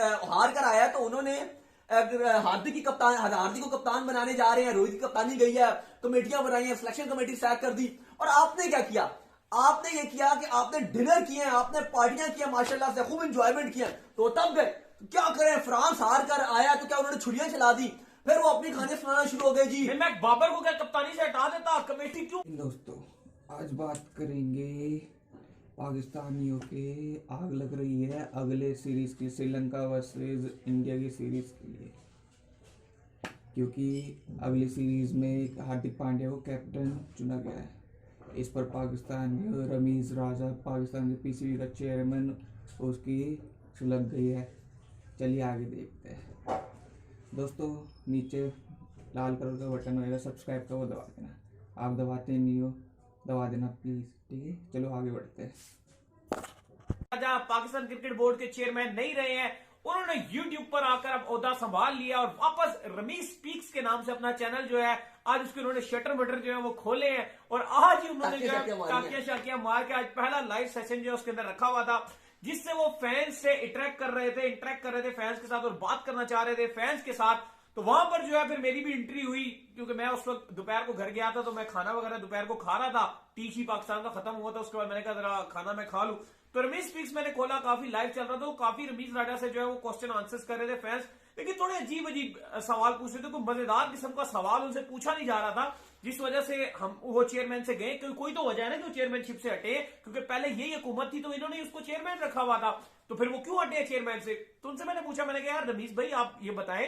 हार कर आया तो उन्होंने हार्दिक को कप्तान बनाने जा रहे हैं, रोहित की कप्तानी गई है, कमेटियां बनाई हैं, सिलेक्शन कमेटी सैक कर दी। और आपने क्या किया? आपने ये किया कि आपने डिनर किए, आपने पार्टियां किया, माशाल्लाह से खूब एंजॉयमेंट किया। तो तब गए क्या करें, फ्रांस हार कर आया तो क्या उन्होंने छुरियां चला दी, फिर वो अपनी कहानी सुनाना शुरू हो गए जी। मैं बाबर को क्या कप्तानी से हटा देता, कमेटी क्यों? दोस्तों आज बात करेंगे पाकिस्तानियों के आग लग रही है अगले सीरीज की, श्रीलंका वर्सेस इंडिया की सीरीज के लिए, क्योंकि अगली सीरीज में हार्दिक पांड्या को कैप्टन चुना गया है। इस पर पाकिस्तान के रमीज राजा, पाकिस्तान के पीसीबी का चेयरमैन, उसकी सुलग गई है। चलिए आगे देखते हैं। दोस्तों नीचे लाल कलर का बटन होगा सब्सक्राइब का, वो दबा देना। आप दबाते नहीं हो, दबा देना प्लीज, ठीक है। चलो आगे बढ़ते हैं। राजा पाकिस्तान क्रिकेट बोर्ड के चेयरमैन नहीं रहे हैं, उन्होंने YouTube पर आकर अब ओहदा संभाल लिया और वापस रमीज स्पीक्स के नाम से अपना चैनल जो है आज उसके उन्होंने शटर बटर जो है वो खोले हैं। और आज ही उन्होंने जो है टाकियां शाकियां मार के आज पहला लाइव सेशन जो है उसके अंदर रखा हुआ था, जिससे वो फैंस से इंटरेक्ट कर रहे थे फैंस के साथ और बात करना चाह रहे थे फैंस के साथ। तो वहां पर जो है फिर मेरी भी एंट्री हुई, क्योंकि मैं उस वक्त दोपहर को घर गया था, तो मैं खाना वगैरह दोपहर को खा रहा था। टीसी पाकिस्तान का खत्म हुआ था, उसके बाद मैंने कहा जरा खाना मैं खा लूं। तो रमीज स्पीक्स मैंने खोला, काफी लाइव चल रहा था, तो काफी रमीज राजा से जो है वो क्वेश्चन आंसर्स कर रहे थे फैंस, लेकिन थोड़े अजीब अजीब सवाल पूछ रहे थे। कोई मजेदार किस्म का सवाल उनसे पूछा नहीं जा रहा था, जिस वजह से हम वो चेयरमैन से गए। क्योंकि कोई तो वजह है ना कि वो चेयरमैनशिप से हटे, क्योंकि पहले यही हुकूमत थी तो इन्होंने उसको चेयरमैन रखा हुआ था, तो फिर वो क्यों हटे चेयरमैन से। तो उनसे मैंने पूछा, मैंने कहा यार रमीज भाई आप ये बताएं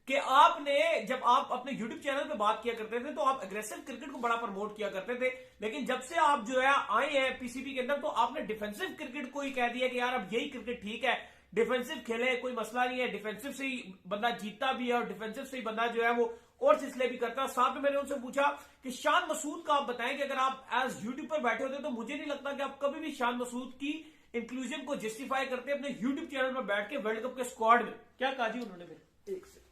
कि आपने जब आप अपने YouTube चैनल पे बात किया करते थे तो आप एग्रेसिव क्रिकेट को बड़ा प्रमोट किया करते थे, लेकिन जब से आप जो है आए हैं पीसीबी के अंदर तो आपने डिफेंसिव क्रिकेट को ही कह दिया कि यार अब यही क्रिकेट ठीक है, डिफेंसिव खेले कोई मसला नहीं है, डिफेंसिव से ही बंदा जीतता भी है और डिफेंसिव से ही बंदा जो है वो और सिलसिले भी करता है। साथ में मैंने उनसे पूछा कि शान मसूद का आप बताएं कि अगर आप एज यूट्यूब पर बैठे होते तो मुझे नहीं लगता कि आप कभी भी शान मसूद की इंक्लूजन को जस्टिफाई करते अपने यूट्यूब चैनल पर बैठ के वर्ल्ड कप के स्क्वाड में। क्या कहा जी उन्होंने फिर? एक से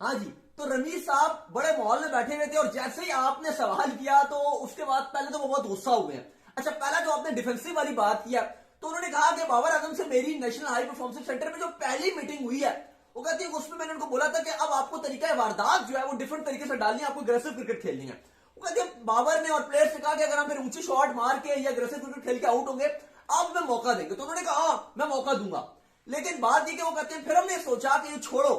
हाँ जी, तो रमीज साहब बड़े माहौल में बैठे हुए थे और जैसे ही आपने सवाल किया तो उसके बाद पहले तो वो बहुत गुस्सा हुए हैं। अच्छा, पहला जो आपने डिफेंसिव वाली बात किया तो उन्होंने कहा कि बाबर आजम से मेरी नेशनल हाई परफॉर्मेंस सेंटर में जो पहली मीटिंग हुई है वो कहती है उसमें मैंने उनको बोला था कि अब आपको तरीका वारदात जो है वो डिफरेंट तरीके से डालनी है, आपको अग्रेसिव क्रिकेट खेलनी है। वो कहती है बाबर ने और प्लेयर्स से कहा कि अगर हम फिर ऊंची शॉट मार के या अग्रेसिव क्रिकेट खेल के आउट होंगे अब मैं मौका देंगे। तो उन्होंने कहा हाँ मैं मौका दूंगा, लेकिन बात ये कि वो कहते हैं फिर हमने सोचा कि ये छोड़ो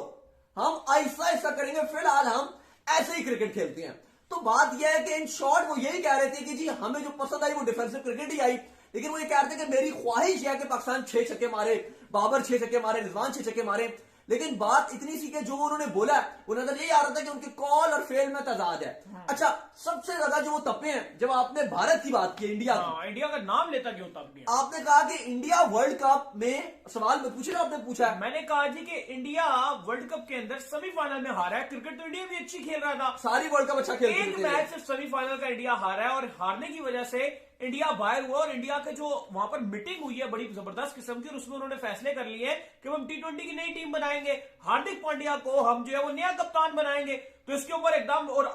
हम ऐसा ऐसा करेंगे, फिलहाल हम ऐसे ही क्रिकेट खेलते हैं। तो बात यह है कि इन शॉर्ट वो यही कह रहे थे कि जी हमें जो पसंद आई वो डिफेंसिव क्रिकेट ही आई, लेकिन वो ये कह रहे थे कि मेरी ख्वाहिश है कि पाकिस्तान 6 छक्के मारे, बाबर 6 छक्के मारे, रिजवान 6 छक्के मारे। लेकिन बात इतनी सी कि जो उन्होंने बोला वो नजर यही आ रहा था कि उनके कॉल और फेल में तजाद है। अच्छा, सबसे ज्यादा जो वो तपे हैं जब आपने भारत की बात की, इंडिया की, इंडिया का नाम लेता क्यों तब गया? आपने कहा कि इंडिया वर्ल्ड कप में सवाल में पूछे ना, आपने पूछा मैंने कहा जी कि इंडिया वर्ल्ड कप के अंदर सेमीफाइनल में हारा है। क्रिकेट तो इंडिया भी अच्छी खेल रहा था, सारी वर्ल्ड कप अच्छा खेल एक मैच सिर्फ सेमीफाइनल का इंडिया हारा है और हारने की वजह से इंडिया बाहर हुआ। और इंडिया के जो वहां पर मीटिंग हुई है बड़ी जबरदस्त किस्म की, और उसमें उन्होंने फैसले कर लिए कि हम T20 की नई टीम बनाएंगे, हार्दिक पांड्या को हम जो है वो नया कप्तान बनाएंगे। तो इसके ऊपर एकदम और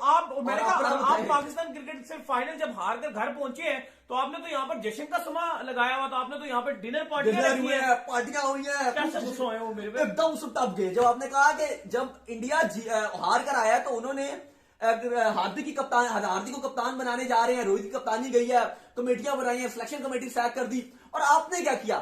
मैंने कहा आप पाकिस्तान क्रिकेट से फाइनल जब हार कर घर पहुंचे हैं तो आपने तो यहाँ पर जश्न का समा लगाया हुआ था, आपने तो यहाँ पर डिनर पार्टियां हुई है, कैसे गुस्सा है वो मेरे पे? एकदम टप गए जब आपने कहा कि जब इंडिया हार कर आया तो उन्होंने हार्दिक को कप्तान बनाने जा रहे हैं, रोहित की कप्तानी गई है, कमेटियां बनाई हैं, सिलेक्शन कमेटी सैक कर दी। और आपने क्या किया?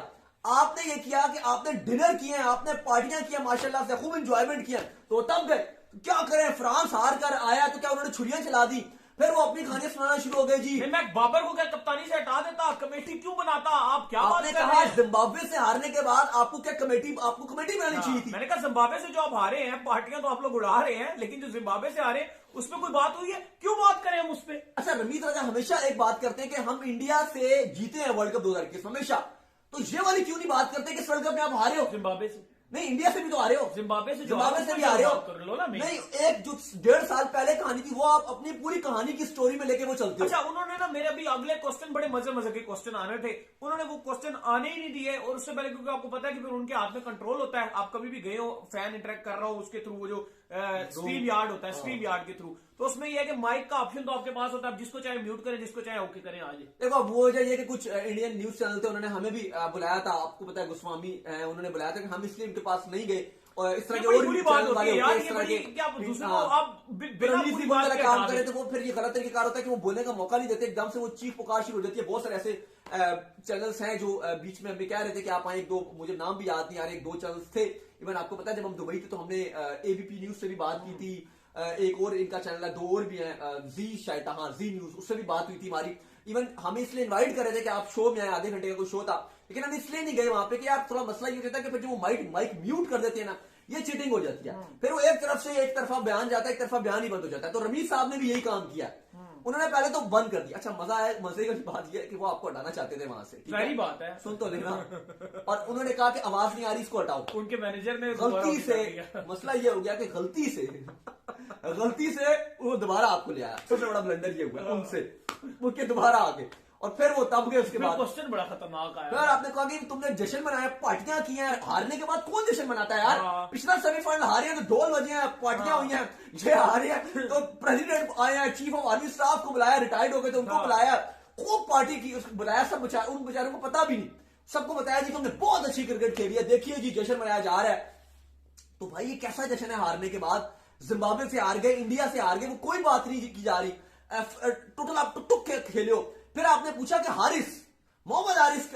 आपने ये किया कि आपने डिनर किए, आपने पार्टियां किया, माशाल्लाह से खूब एंजॉयमेंट किया। तो तब गए क्या करें, फ्रांस हार कर आया तो क्या उन्होंने छुरियां चला दी, फिर वो अपनी कहानी सुनाना शुरू हो गए जी। मैं बाबर को क्या कप्तानी से हटा देता, कमेटी क्यों बनाता? आप क्या आपने कहा जिम्बाब्वे से हारने के बाद आपको कमेटी बनानी चाहिए थी। मैंने कहा जिम्बाब्वे से जो आप हारे हैं, पार्टियां तो आप लोग उड़ा रहे हैं, लेकिन जो जिम्बाब्वे से हारे उसमें कोई बात हुई है? क्यों बात करें हम उस पर? अच्छा, रमीज राजा हमेशा एक बात करते हैं कि हम इंडिया से जीते हैं वर्ल्ड कप 2021 हमेशा, तो ये वाली क्यों नहीं बात करते कि वर्ल्ड कप में आप हारे हो? जिम्बाब्वे से नहीं, इंडिया से भी तो आ रहे हो, जिम्बाब्वे से भी आ रहे हो। नहीं, एक जो 1.5 साल पहले कहानी थी वो आप अपनी पूरी कहानी की स्टोरी में लेके वो चलते हो। अच्छा, उन्होंने ना मेरे अभी अगले क्वेश्चन बड़े मजे के क्वेश्चन आने थे, उन्होंने वो क्वेश्चन आने ही नहीं दिए। और उससे पहले क्योंकि आपको पता है कि फिर उनके हाथ में कंट्रोल होता है, आप कभी भी गए हो फैन इंटरेक्ट कर रहा हो उसके थ्रू, वो जो स्ट्रीम यार्ड होता है, स्ट्रीम यार्ड के थ्रू, तो उसमें यह है कि माइक का ऑप्शन तो आपके पास होता है, आप जिसको चाहे म्यूट करें, जिसको चाहे ओके करें। आज देखो अब वो वजह ये कि कुछ इंडियन न्यूज चैनल थे, उन्होंने हमें भी बुलाया था, आपको पता है गोस्वामी उन्होंने बुलाया था, कि हम इसलिए उनके पास नहीं गए, और इस तरह के और बुरी भी बात चैनल होती वाले है होते हैं यार, इस ये तरह बड़ी के, क्या दूसरों को हाँ, आप बिना रमीज बुरी भी बात वाला के काम हटा करे दें। तो वो फिर ये गलत तरीका होता है कि वो बोलने का मौका नहीं देते, एकदम से वो चीख पुकार शुरू हो जाती है। बहुत सारे ऐसे चैनल्स हैं जो बीच में हमें कह रहे थे कि आप आए, एक दो मुझे नाम भी याद नहीं आ रहे, एक दो चैनल्स थे। इवन आपको पता है जब हम दुबई थे तो हमने एबीपी न्यूज से भी बात की थी, एक और इनका चैनल है, दो और भी है, जी शायद, हाँ जी न्यूज, उससे भी बात हुई थी हमारी। इवन हमें इसलिए इनवाइट कर रहे थे कि आप शो में आए, आधे घंटे का कोई शो था, लेकिन हम इसलिए नहीं गए वहां पे कि यार थोड़ा मसला ये होता है कि फिर जो वो माइक म्यूट कर देते हैं ना, ये चीटिंग हो जाती है। फिर वो एक तरफ से एक तरफा बयान जाता है, एक तरफा बयान ही बंद हो जाता है। तो रमीज साहब ने भी यही काम किया, उन्होंने पहले तो बंद कर दिया। अच्छा मजा है, मजे की बात यह है कि वो आपको हटाना चाहते थे वहां से, ठीक है? सारी बात है, सुन तो लेना। और उन्होंने कहा कि आवाज नहीं आ रही, इसको हटाओ। उनके मैनेजर ने गलती से मसला ये हो गया कि गलती से वो दोबारा आपको ले आया। सबसे बड़ा ब्लंडर ये हुआ उनसे, उसके दोबारा आगे, और फिर वो तब गए। उसके बाद क्वेश्चन बड़ा खतरनाक आया। यार आपने कहा कि तुमने जश्न मनाया, पार्टियां की हैं, हारने के बाद कौन जश्न मनाता है यार? हाँ। पिछला सेमीफाइनल हारे हैं तो ढोल बजे हैं, पार्टियां हुई हैं, ये हारे हैं तो प्रेसिडेंट आए हैं, चीफ ऑफ आर्मी स्टाफ को बुलाया, रिटायर्ड हो गए तो उनको बुलाया, खूब पार्टी की, उसको बुलाया, सब उन बेचारों को पता भी नहीं, सबको बताया जी तुमने बहुत अच्छी क्रिकेट खेली है, देखिए जी जश्न मनाया जा रहा है। तो भाई ये कैसा जश्न है हारने के बाद? जिम्बाब्वे से हार गए, इंडिया से हार गए, वो कोई बात नहीं की जा रही, टोटल आप टुक खेले हो। फिर आपने पूछा कि मोहम्मद हारिस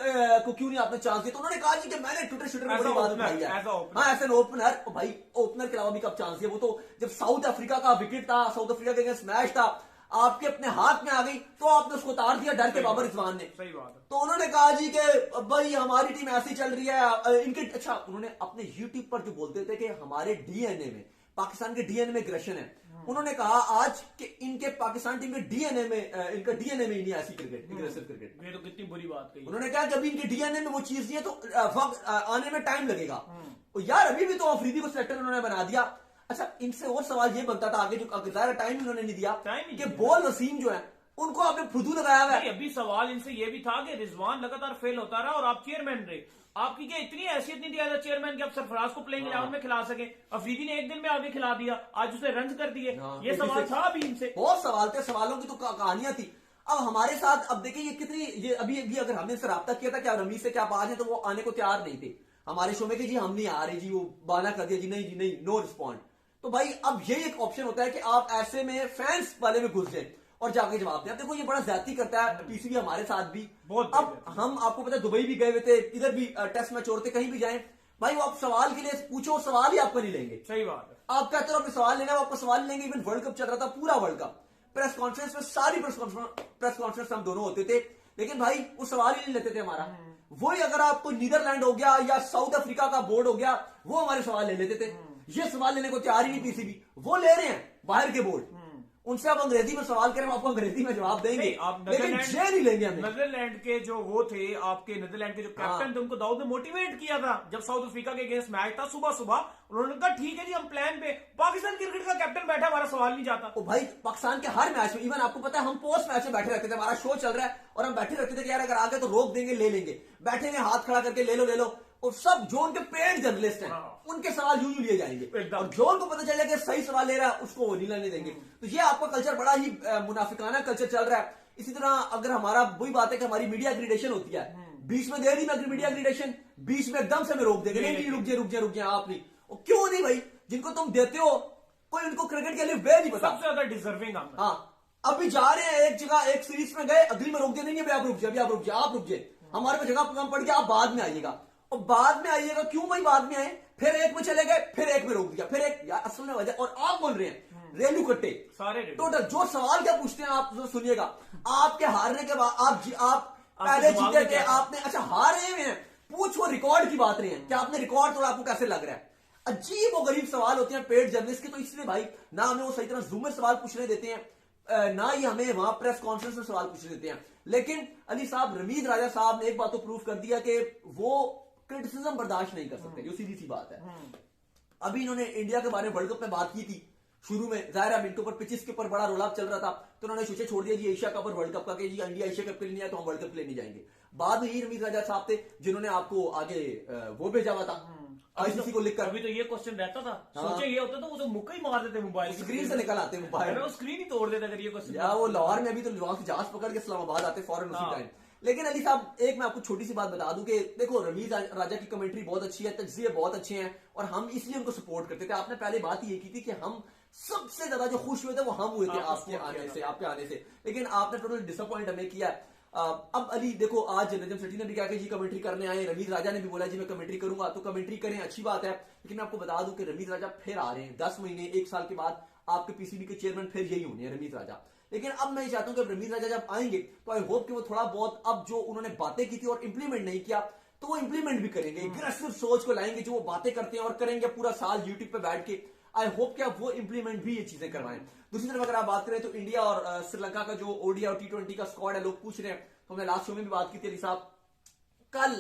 को क्यों नहीं आपने चांस दिया? तो उन्होंने कहा जी कि मैंने ट्विटर शूटर में बड़ी बात उठाई है। हाँ एज एन ओपनर, भाई ओपनर के अलावा भी कब चांस दिया? वो तो जब साउथ अफ्रीका का विकेट था, साउथ अफ्रीका के अगेंस्ट मैच था, आपके अपने हाथ में आ गई तो आपने उसको उतार दिया डर के बाबर रिजवान ने। सही बात है। तो उन्होंने कहा जी कि भाई हमारी टीम ऐसी चल रही है इनके। अच्छा उन्होंने अपने यूट्यूब पर जो बोलते थे कि हमारे डीएनए में, पाकिस्तान के डीएनए में एग्रेशन है, उन्होंने कहा आज कि इनके पाकिस्तान टीम के डीएनए में, इनका डीएनए में ही नहीं ऐसी क्रिकेट, एग्रेसिव क्रिकेट। ये तो कितनी बुरी बात कही। उन्होंने कहा कि अभी इनके डीएनए में वो चीज नहीं है तो वक्त आने में टाइम लगेगा। और यार अभी भी तो अफरीदी को सेलेक्टर उन्होंने बना दिया। अच्छा इनसे और सवाल ये बनता था आगे, जो ज्यादा टाइम उन्होंने नहीं दिया कि बॉल वसीम जो है उनको आपने फुदू लगाया हुआ है। अभी सवाल इनसे ये भी था कि रिजवान लगातार फेल होता रहा और आप चेयरमैन रहे, आपकी क्या इतनी हैसियत नहीं दिया चेयरमैन कि आप सरफराज को प्लेइंग 11 में खिला सके? अफरीदी ने एक दिन में आगे खिला दिया, आज उसने रन कर दिए। ये सवाल था अभी इनसे, बहुत सवाल थे, सवालों की तो कहानियां थी। अब हमारे साथ अब देखिए ये कितनी, ये अभी भी अगर हमने इनसे राब्ता किया था कि रमीज से क्या बात है, तो वो आने को तैयार नहीं थे हमारे शो में कि जी हम नहीं आ रहे जी, वो बाना कर दिया जी, नहीं जी नहीं, नो रिस्पॉन्ड। तो भाई अब यही एक ऑप्शन होता है कि आप ऐसे में फैंस वाले में घुस जाए और जाके जवाब दें। देखो ये बड़ा ज्यादती करता है पीसीबी, हमारे साथ भी बहुत। अब हम आपको पता है दुबई भी गए हुए थे, इधर भी टेस्ट मैच होते, कहीं भी जाएं भाई वो आप सवाल के लिए पूछो, सवाल ही आपको नहीं लेंगे। सही बात है। आप कहते हो अपने सवाल लेना, वो आपको सवाल लेंगे। इवन वर्ल्ड कप चल रहा था, पूरा वर्ल्ड कप, प्रेस कॉन्फ्रेंस में सारी प्रेस कॉन्फ्रेंस हम दोनों होते थे, लेकिन भाई वो सवाल ही नहीं लेते थे हमारा। वही अगर आपको नीदरलैंड हो गया या साउथ अफ्रीका का बोर्ड हो गया, वो हमारे सवाल ले लेते थे। ये सवाल लेने को तैयार ही नहीं पीसीबी, वो ले रहे हैं बाहर के बोर्ड, उनसे आप अंग्रेजी में सवाल करें, आपको अंग्रेजी में जवाब देंगे, लेकिन ये नहीं लेंगे हमें। नीदरलैंड के जो वो थे, आपके नीदरलैंड के जो कैप्टन थे, उनको दाऊद ने मोटिवेट किया था जब साउथ अफ्रीका के अगेंस्ट मैच था सुबह सुबह। उन्होंने कहा ठीक है जी हम प्लान पे, पाकिस्तान क्रिकेट का कैप्टन बैठा, हमारा सवाल नहीं जाता। ओ भाई पाकिस्तान के हर मैच में, इवन आपको पता है हम पोस्ट मैच में बैठे रहते थे, हमारा शो चल रहा है और हम बैठे रहते थे कि यार अगर आगे तो रोक देंगे, ले लेंगे, बैठे हुए हाथ खड़ा करके ले लो, और सब जो उनके पेड जर्नलिस्ट हैं उनके सवाल यूं लिए जाएंगे, और जो उनको पता चलेगा कि सही सवाल ले रहा है उसको वो नहीं लेने देंगे। तो ये आपका कल्चर बड़ा ही मुनाफिकाना कल्चर चल रहा है। इसी तरह अगर हमारा वही बात है कि हमारी मीडिया ग्रेडेशन होती है, बीच में दे दी मैं मीडिया ग्रेडेशन, बीच में एकदम से मैं रोक देंगे, नहीं रुक जाए आप नहीं। और क्यों नहीं भाई, जिनको तुम देते हो कोई उनको क्रिकेट के लिए वे नहीं पता, सबसे ज्यादा डिजर्विंग। हाँ अभी जा रहे हैं एक जगह, एक सीरीज में गए, अगली में रोक दे, नहीं आप रुक जाए, हमारे पे जगह कम पड़ गया, आप बाद में आइएगा, और बाद में आइएगा। क्यों भाई बाद में आए? फिर एक में चले गए, फिर एक में रोक दिया, फिर एक, यार असल में वजह, और आप बोल रहे हैं रेलू कट्टे सारे टोटल। जो सवाल क्या पूछते हैं आप सुनिएगा, आपके हारने के बाद आप पहले जीते थे आपने, अच्छा हारे हुए हैं, पूछ वो रिकॉर्ड की बात रहे हैं कि आपने रिकॉर्ड तोड़ा, आपको कैसे लग रहा है? अजीब और गरीब सवाल होते हैं पेड जर्नलिस्ट के। तो इसलिए भाई ना हमें वो सही तरह जूम में सवाल पूछने देते हैं, ना ही हमें वहां प्रेस कॉन्फ्रेंस में सवाल पूछने देते हैं। लेकिन अली साहब, रमीज राजा साहब ने एक बात तो प्रूव कर दिया कि वो क्रिटिसिज्म बर्दाश्त नहीं कर सकते, जो सीधी सी बात है। अभी इन्होंने इंडिया के बारे में वर्ल्ड कप में बात की थी, शुरू में जाहिर है मिनटों पर पिचेस के ऊपर बड़ा रोलाप चल रहा था, तो उन्होंने सोचे छोड़ दिया जी एशिया कप और वर्ल्ड कप का कि जी इंडिया एशिया कप के लिए नहीं आया तो हम वर्ल्ड कप के लिए नहीं जाएंगे। बाद में ही रमीज राजा साहब थे जिन्होंने आपको आगे वो भेजा हुआ था आईसीसी को लिखकर। अभी तो ये क्वेश्चन रहता था, हाँ। सोचे ये होता तो वो तो मुक्का ही मार देते मोबाइल की स्क्रीन से निकल आते मोबाइल, अरे वो स्क्रीन ही तोड़ देते अगर ये क्वेश्चन। या वो लाहौर में अभी तो वहां से जहाज पकड़ के इस्लामाबाद आते फौरन उसी हाँ। टाइम। लेकिन अली साहब एक मैं आपको छोटी सी बात बता दूं कि देखो रमीज राजा की कमेंट्री बहुत अच्छी है, तजज़िये बहुत अच्छे हैं और हम इसलिए उनको सपोर्ट करते थे। आपने पहले बात ये की थी कि हम सबसे ज्यादा जो खुश हुए थे वो हम हुए थे आपके आने से, आपके आने से, लेकिन आपने टोटल डिसअपॉइंट हमें किया। अब अली देखो आज नजम सेठी ने भी कहा कि जी कमेंट्री करने आए, रमीज राजा ने भी बोला जी मैं कमेंट्री करूंगा, तो कमेंट्री करें अच्छी बात है। लेकिन मैं आपको बता दूं कि रमीज राजा फिर आ रहे हैं 10 महीने 1 साल के बाद आपके पीसीबी के चेयरमैन फिर यही होने हैं रमीज राजा। लेकिन अब मैं चाहता हूं कि रमीज राजा जब आएंगे तो आई होप कि वो थोड़ा बहुत अब जो उन्होंने बातें की थी और इंप्लीमेंट नहीं किया तो वो इंप्लीमेंट भी करेंगे, एग्रेसिव सोच को लाएंगे जो वो बातें करते हैं और करेंगे पूरा साल यूट्यूब पे बैठ के। आई होप कि आप वो इंप्लीमेंट भी ये चीजें करवाएं। दूसरी तरफ अगर आप बात करें तो इंडिया और श्रीलंका का जो ओडीआई और टी20 का स्क्वाड है, लोग पूछ रहे हैं, तो हमने लास्ट शो में भी बात की थी अली साहब, कल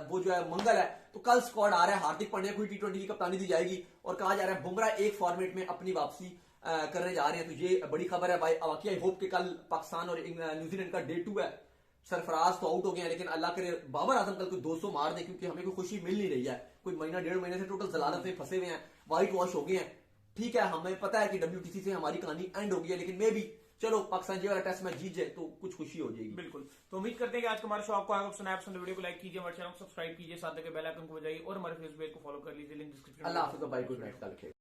वो जो है मंगल है तो कल स्क्वाड आ रहा है, हार्दिक पांड्या को टी20 की कप्तानी दी जाएगी और कहा जा रहा है बुमराह एक फॉर्मेट में अपनी वापसी करने जा रहे हैं। तो ये बड़ी खबर है भाई। बाकी आई होप कि कल पाकिस्तान और न्यूजीलैंड का डे 2 है। सरफराज तो आउट हो गए हैं लेकिन अल्लाह करे बाबर आजम कल को 200 मार दे, क्योंकि हमें कोई खुशी मिल नहीं रही है। कोई महीना 1.5 महीने से टोटल जलालत में फंसे हुए हैं, वाइट वॉश हो गए हैं। ठीक है, हमें पता है कि WTC से हमारी कहानी एंड हो गई है, लेकिन मे भी चलो पाकिस्तान जी वाला टेस्ट मैच जीत जाए तो कुछ खुशी हो जाएगी। बिल्कुल, तो उम्मीद करते हैं कि आज का हमारा शो आपको आएगा। पसंद आया पसंद वीडियो को लाइक कीजिए, हमारे चैनल को सब्सक्राइब कीजिए, साथ में बेल आइकन को बजाइए और हमारे फेसबुक पेज को फॉलो कर लीजिए, लिंक डिस्क्रिप्शन में। अल्लाह हाफिज़ भाई, गुड नाइट, कल खेल।